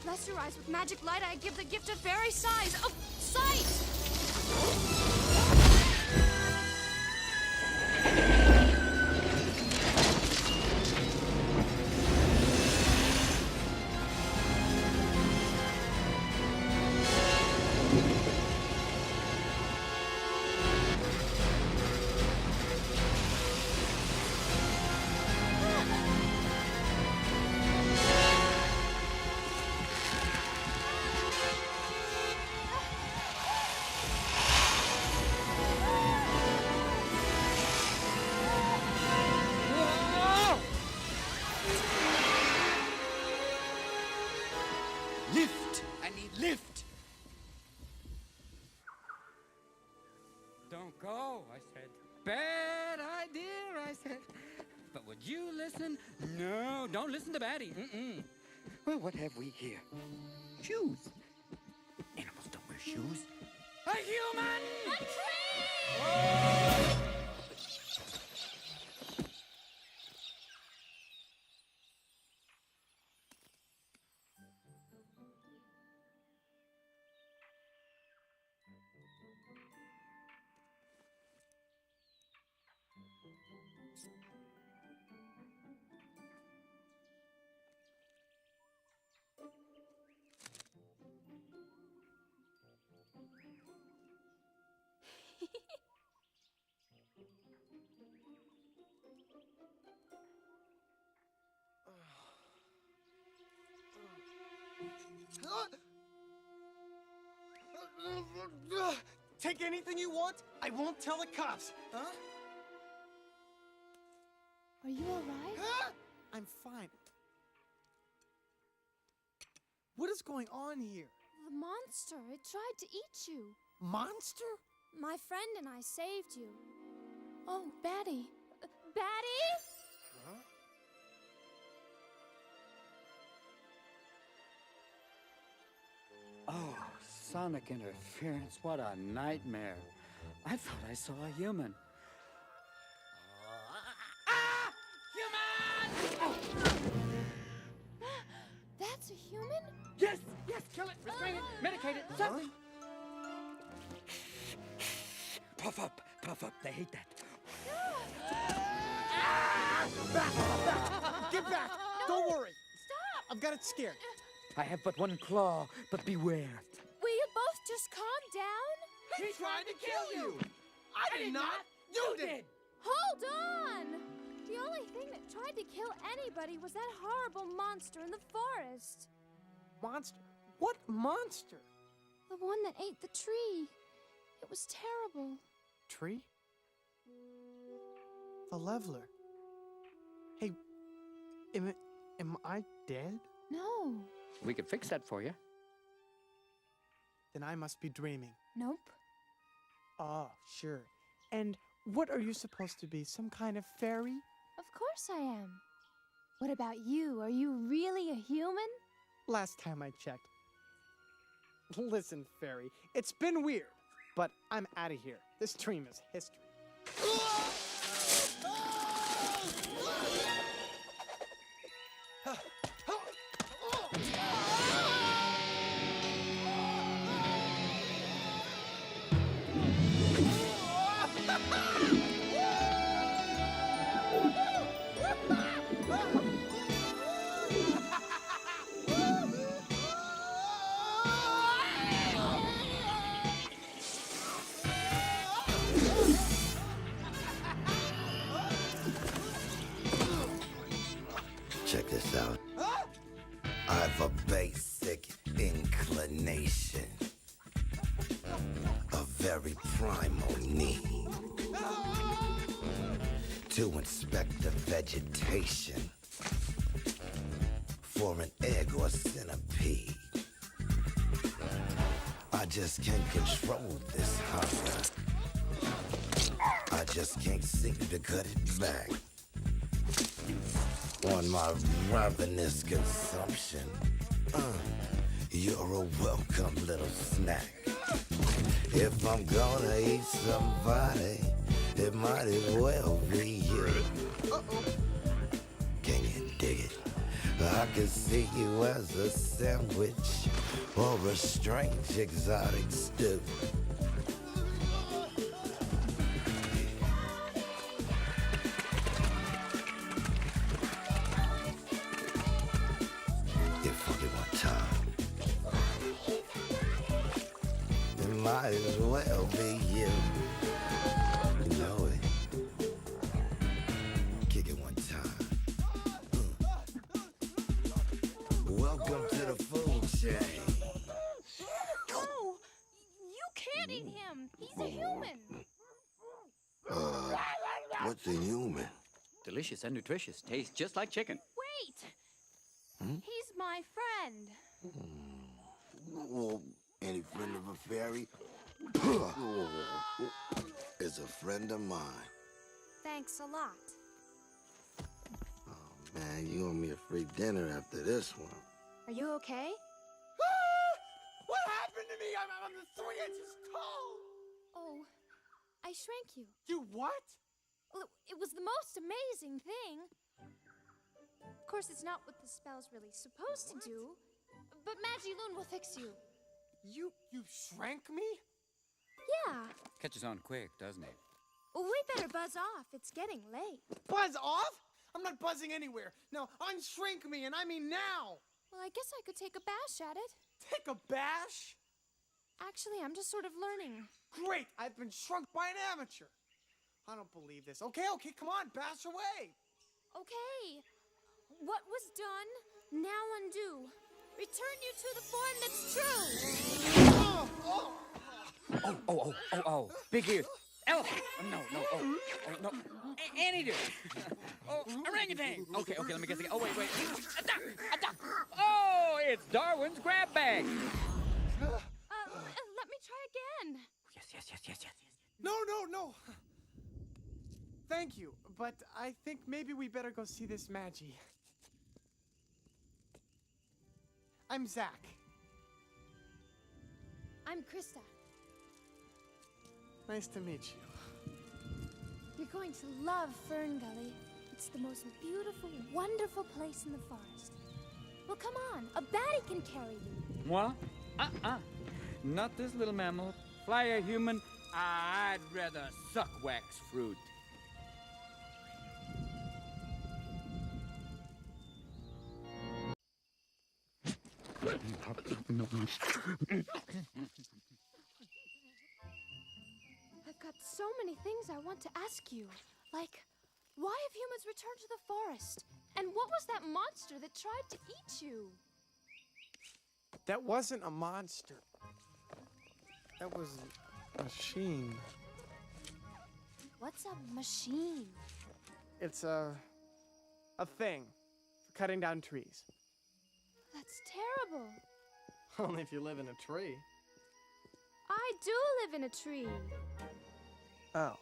Bless your eyes with magic light, I give the gift of fairy size, of sight! Lift! I need lift! Don't go, I said. Bad idea, I said. But would you listen? No, don't listen to Batty. Mm-mm. Well, what have we here? Shoes. Animals don't wear shoes. A human! A tree! Take anything you want. I won't tell the cops. Huh? Are you alright? I'm fine. What is going on here? The monster, it tried to eat you. Monster? My friend and I saved you. Oh, Batty. Batty? Huh? Oh, sonic interference. What a nightmare. I thought I saw a human. That's a human? Yes, kill it, restrain it, medicate it, something. Puff up, puff up. They hate that. Get back! Don't worry. Stop! I've got it scared. I have but one claw, but beware. Will you both just calm down? He tried to kill you! I did not! You did! Hold on! The only thing that tried to kill anybody was that horrible monster in the forest. Monster? What monster? The one that ate the tree. It was terrible. Tree? The leveler. Hey, am I dead? No. We could fix that for you. Then I must be dreaming. Nope. Ah, sure. And what are you supposed to be? Some kind of fairy? Of course I am. What about you? Are you really a human? Last time I checked. Listen, fairy, it's been weird, but I'm out of here. This dream is history. Check this out. I've a basic inclination, a very primal need to inspect the vegetation for an egg or centipede. I just can't control this hunger. I just can't seem to cut it back on my ravenous consumption. You're a welcome little snack. If I'm gonna eat somebody, it might as well be you. Can you dig it? I could see you as a sandwich or a strange exotic stew. If I get one time, it might as well be you. You know it. Kick it one time. Welcome to the food chain. No! You can't eat him! He's a human! What's a human? Delicious and nutritious. Tastes just like chicken. Wait! He's my friend. Oh, any friend of a fairy? Is a friend of mine. Thanks a lot. Oh, man, you owe me a free dinner after this one. Are you okay? What happened to me? I'm 3 inches tall. Oh, I shrank you. You what? Well, it was the most amazing thing. Of course, it's not what the spell's really supposed to do, but Magiloon will fix you. You shrank me? Yeah. Catches on quick, doesn't it? Well, we better buzz off. It's getting late. Buzz off? I'm not buzzing anywhere. No, unshrink me, and I mean now. Well, I guess I could take a bash at it. Take a bash? Actually, I'm just sort of learning. Great, I've been shrunk by an amateur. I don't believe this. Okay, come on, bash away. Okay. What was done, now undo. Return you to the form that's true. Oh. Big ears. Elephant. Oh, no. No. Anything. Orangutan. Okay, let me guess again. Oh, wait. A duck. Oh, it's Darwin's grab bag. Let me try again. Yes. No. Thank you, but I think maybe we better go see this Magi. I'm Zak. I'm Crysta. Nice to meet you. You're going to love Ferngully. It's the most beautiful, wonderful place in the forest. Well, come on. A baddie can carry you. What? Not this little mammal. Fly a human. I'd rather suck wax fruit. I've got so many things I want to ask you. Like, why have humans returned to the forest? And what was that monster that tried to eat you? That wasn't a monster. That was a machine. What's a machine? It's a thing for cutting down trees. That's terrible. Only if you live in a tree. I do live in a tree. Oh.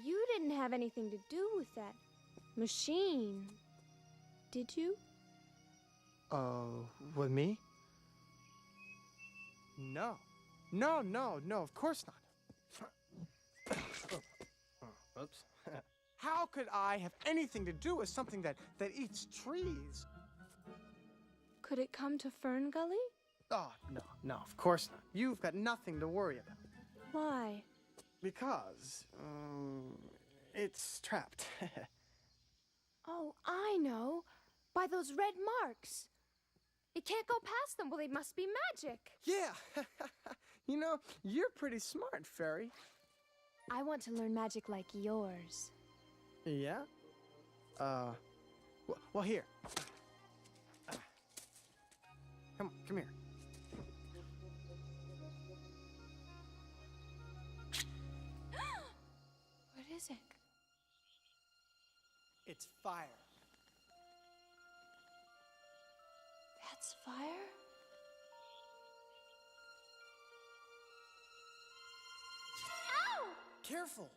You didn't have anything to do with that machine, did you? With me? No, of course not. Oops. How could I have anything to do with something that eats trees? Could it come to Ferngully? Oh, no, of course not. You've got nothing to worry about. Why? Because, it's trapped. Oh, I know. By those red marks. It can't go past them. Well, they must be magic. Yeah. You know, you're pretty smart, Fairy. I want to learn magic like yours. Yeah? Well, here. Come here. What is it? It's fire. That's fire? Ow! Careful.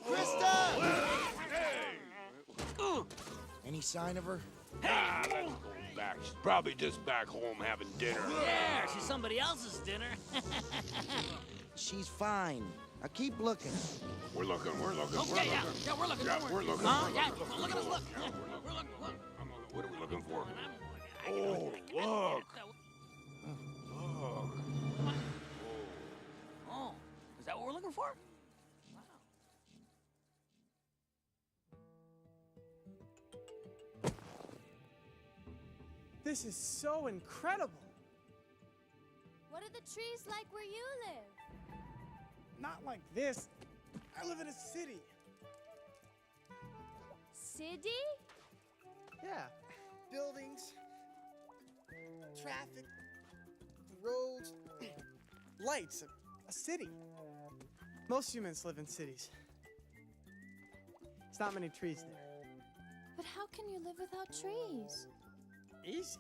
Crysta! Hey! Any sign of her? Ah, let's go back. She's probably just back home having dinner. Yeah, she's somebody else's dinner. She's fine. Now keep looking. We're looking. Yeah, we're looking. Yeah, we're looking. Huh? We're looking. Yeah, look at us, look. Yeah, we're looking. What are we looking for? Oh, Oh, look. Look. Oh, is that what we're looking for? Wow. This is so incredible. What are the trees like where you live? Not like this. I live in a city. City? Yeah. Buildings, traffic, roads, lights, a city. Most humans live in cities. There's not many trees there. But how can you live without trees? Easy.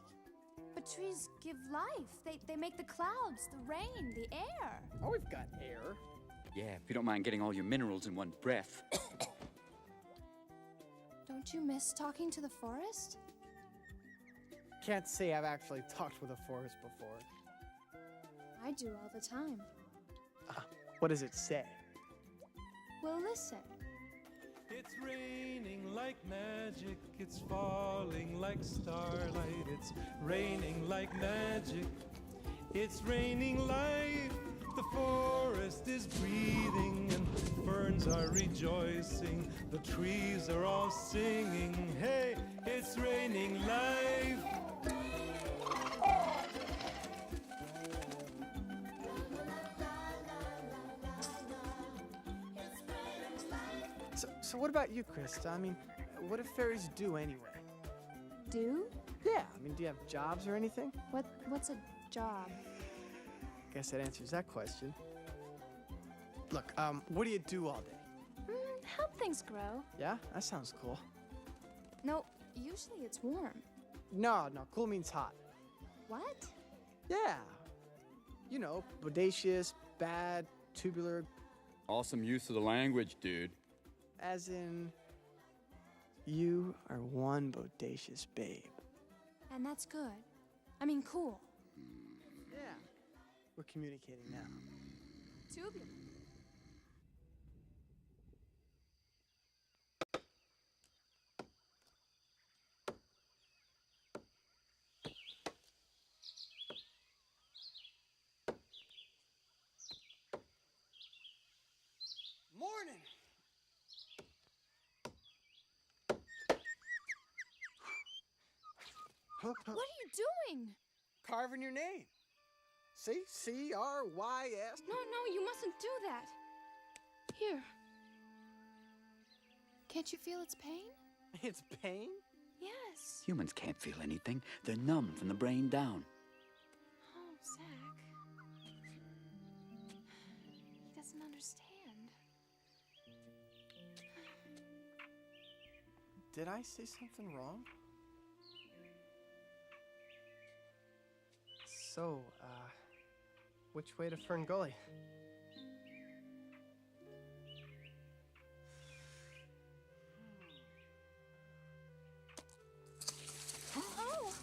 But trees give life. They make the clouds, the rain, the air. Oh, we've got air. Yeah, if you don't mind getting all your minerals in one breath. Don't you miss talking to the forest? Can't say I've actually talked with a forest before. I do all the time. What does it say? Well, listen. It's raining like magic, it's falling like starlight, it's raining like magic, it's raining life. The forest is breathing and ferns are rejoicing, the trees are all singing, hey, it's raining life. So what about you, Crysta? I mean, what do fairies do anyway? Do? Yeah, I mean, do you have jobs or anything? What's a job? Guess that answers that question. Look, what do you do all day? Help things grow. Yeah, that sounds cool. No, usually it's warm. No, cool means hot. What? Yeah. You know, bodacious, bad, tubular, Awesome use of the language, dude. as in, you are one bodacious babe. And that's good. I mean, cool. Yeah. We're communicating now. Tubular. Morning! What are you doing? Carving your name. See? C-R-Y-S. No, you mustn't do that. Here. Can't you feel its pain? It's pain? Yes. Humans can't feel anything. They're numb from the brain down. Oh, Zak. He doesn't understand. Did I say something wrong? So, which way to Ferngully? Oh!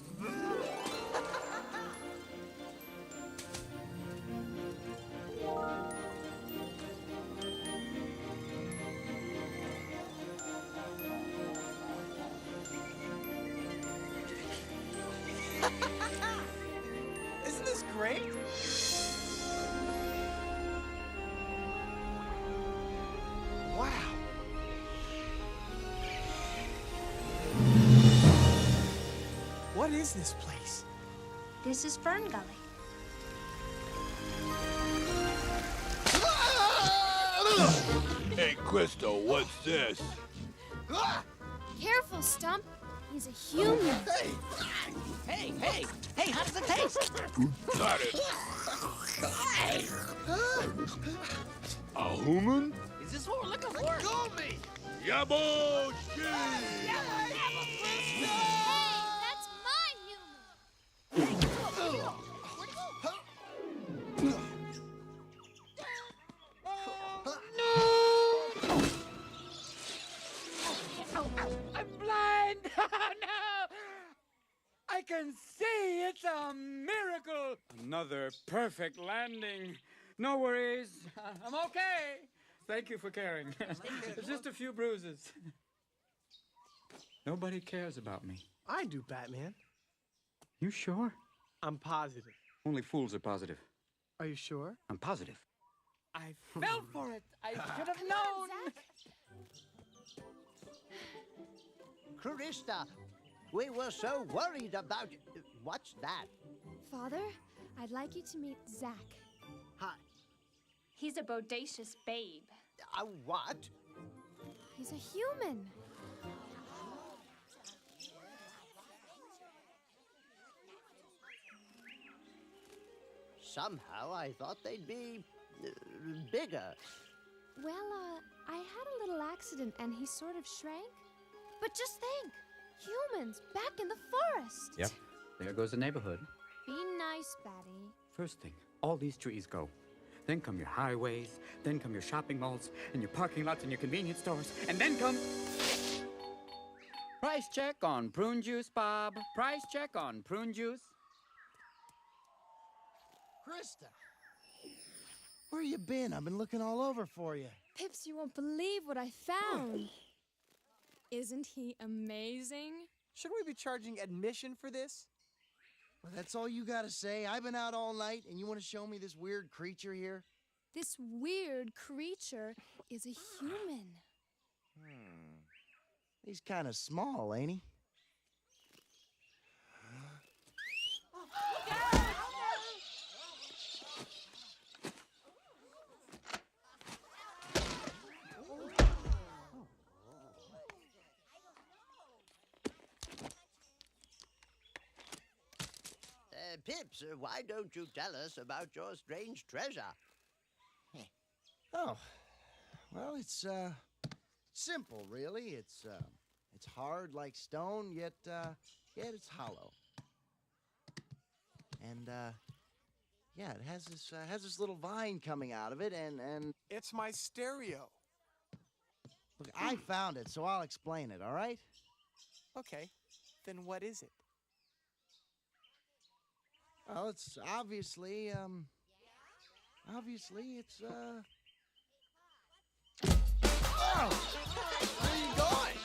Isn't this great? Wow. What is this place? This is Ferngully. Hey, Crysta, what's this? Careful, Stump. He's a human. Hey, how does it taste? Got it. A human? Is this what we're looking for? Yabo! Hey, that's my human. I can see! It's a miracle! Another perfect landing. No worries. I'm okay. Thank you for caring. It's just a few bruises. Nobody cares about me. I do, Batman. You sure? I'm positive. Only fools are positive. Are you sure? I'm positive. I fell for it. I should have known. Crysta, we were so worried about you. What's that? Father, I'd like you to meet Zak. Hi. He's a bodacious babe. What? He's a human. Somehow I thought they'd be bigger. Well, I had a little accident and he sort of shrank. But just think, humans back in the forest. Yep. There goes the neighborhood. Be nice, Batty. First thing, all these trees go. Then come your highways, then come your shopping malls, and your parking lots and your convenience stores, and then come... Price check on prune juice, Bob. Price check on prune juice. Crysta, where you been? I've been looking all over for you. Pips, you won't believe what I found. Isn't he amazing? Shouldn't we be charging admission for this? Well, that's all you gotta say. I've been out all night, and you want to show me this weird creature here? This weird creature is a human. He's kind of small, ain't he? Pips, why don't you tell us about your strange treasure? Oh, well, it's simple, really. It's hard like stone, yet it's hollow. And yeah, it has this little vine coming out of it, and It's my stereo. look, I found it, so I'll explain it. All right? Okay, then what is it? Well, it's obviously it's Oh! Where are you going?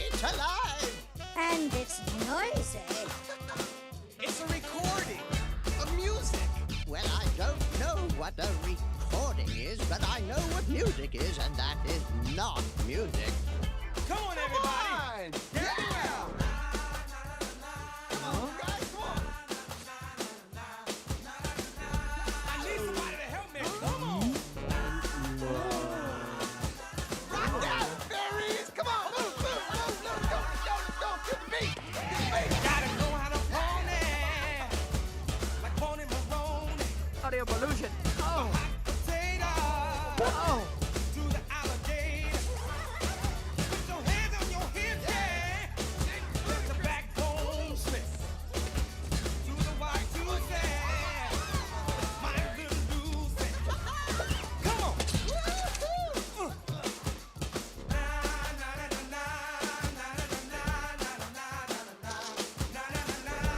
It's alive! And it's noisy. It's a recording of music. Well, I don't know what a recording is, but I know what music is, and that is not music. Come on, everybody. Get me out! Come on, guys, come on! I need somebody to help me. Come on. Rock that, fairies! Come on, move, move, move! Let's go, let's go, let's go! Get the beat! Get the beat! Gotta know how to pony, like Pony Marone. Audio pollution. Oh. Potato, Oh. to the alligator. Put your hands on your hips, yeah. Let the backbone slip. To the white Tuesday, mind the loose. Come on. Na na na na na na na na na na na na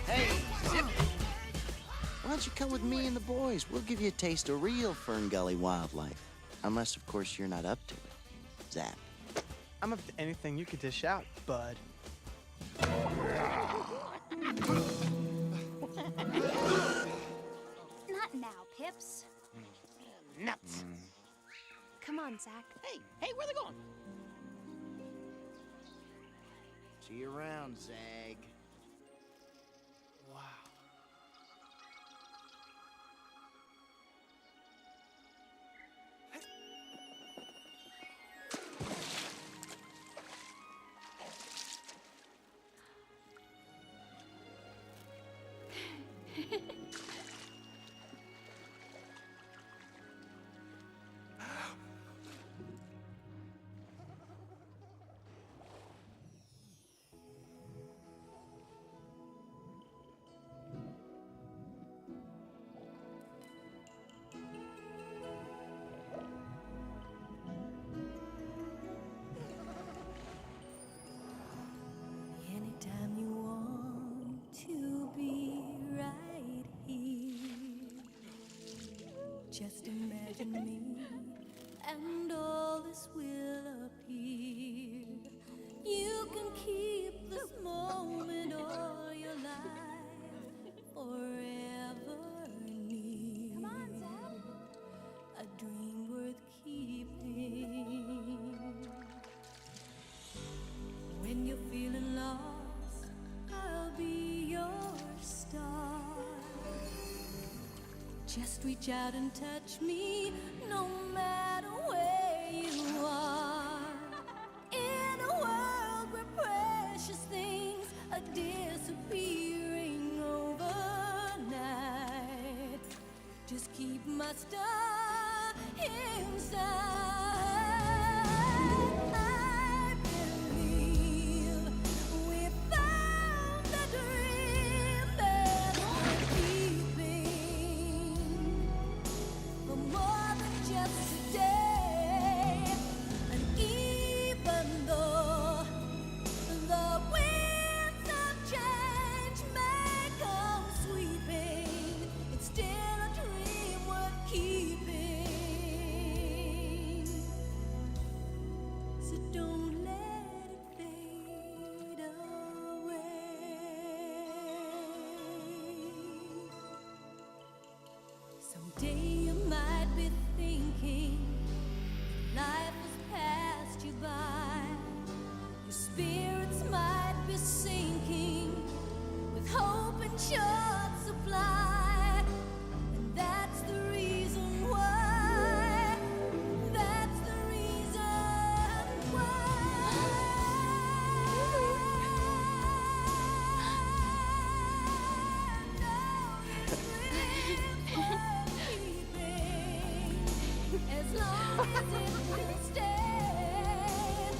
Hey, Zip! Why don't you come with me and the boys? We'll give you a taste of real Ferngully wildlife. Unless, of course, you're not up to it. Zap. I'm up to anything you could dish out, bud. Not now, Pips. Nuts! Come on, Zak. Hey, where they going? See you around, Zag. Wow. Just reach out and touch me, no matter where you are. In a world where precious things are disappearing overnight, just keep my star inside. I believe we found the dream that we're keeping for more than just today. And even though the winds of change may come sweeping, it's still a dream worth keeping. So don't let it fade away. Someday you might be thinking life has passed you by. Your spirits might be sinking with hope in short supply. And that's the reason why. That's the reason why. No, it's worth keeping as long as it will stand.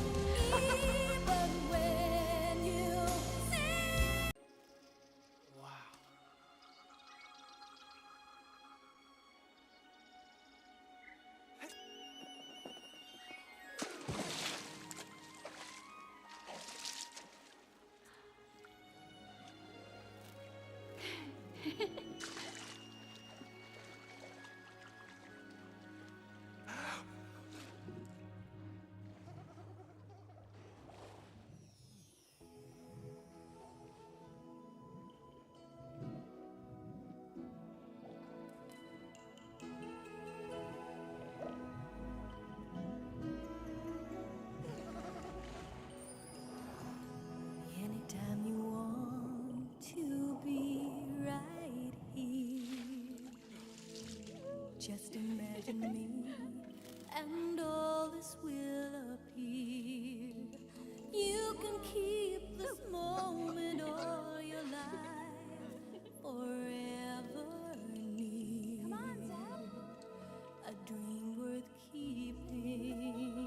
Even when you see. Wow. Anytime you want to be right here, just imagine me and all this will appear. You can keep this moment all your life forever near. Come on, Zak. A dream worth keeping.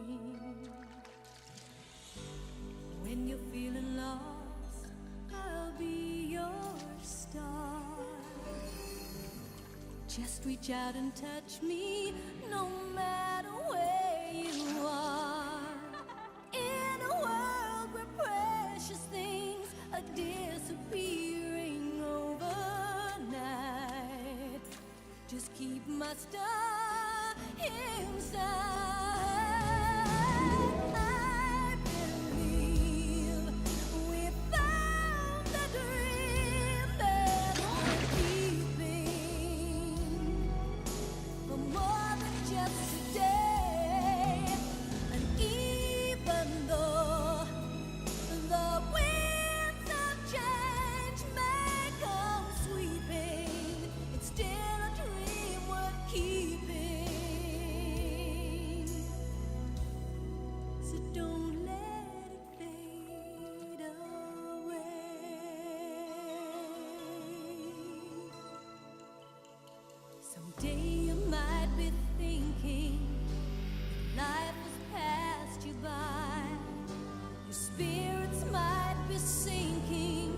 When you're feeling lost, I'll be your star. Just reach out and touch me, no matter where you are. In a world where precious things are disappearing overnight, just keep my star inside. I believe we found the dream that we're keeping for more than just today. And even though the winds of change may come sweeping, it's still a dream worth keeping. So don't let it fade away. Someday you might be thinking life has passed you by. Your spirits might be sinking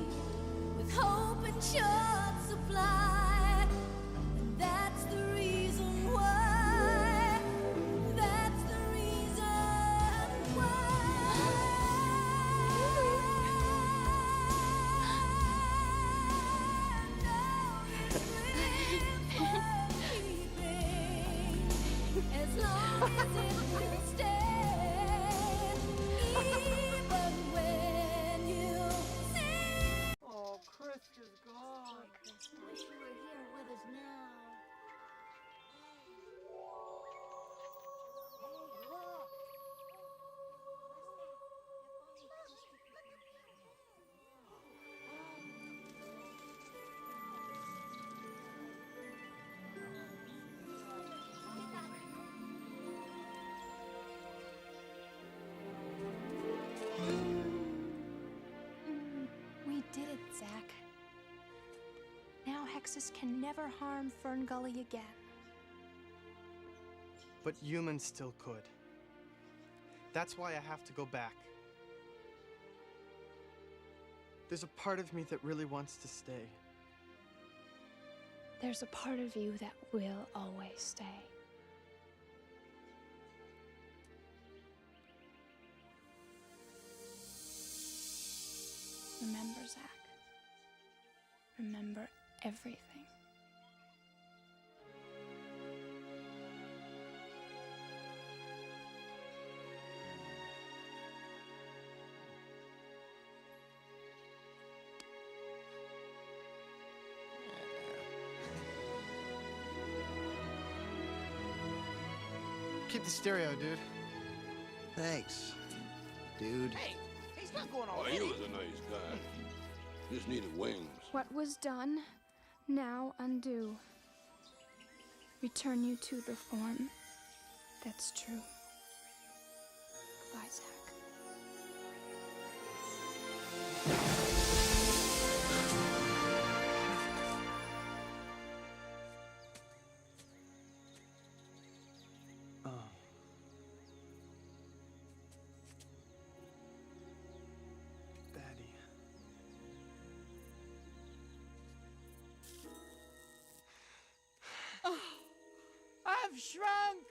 with hope in short supply. And that's the reason why. That's the reason why. No, it's worth keeping as long as it will stand. Even when you see. Oh, Crysta's gone. did it, Zak. Now Hexus can never harm Ferngully again. But humans still could. That's why I have to go back. There's a part of me that really wants to stay. There's a part of you that will always stay. Remember, Zak. Remember everything. Keep the stereo, dude. Thanks, dude. Hey, he's not going Oh, already. he was a nice guy. Just needed wings. What was done, now undo. Return you to the form that's true. Goodbye, Zak. Oh. Daddy. I've shrunk!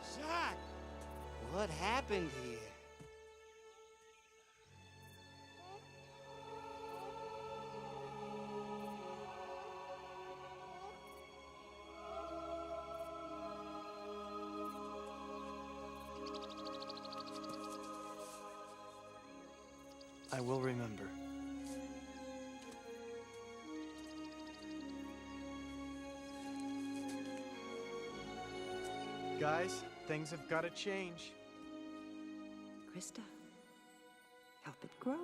Zak! What happened here? I will remember. Guys, things have got to change. Crysta, help it grow.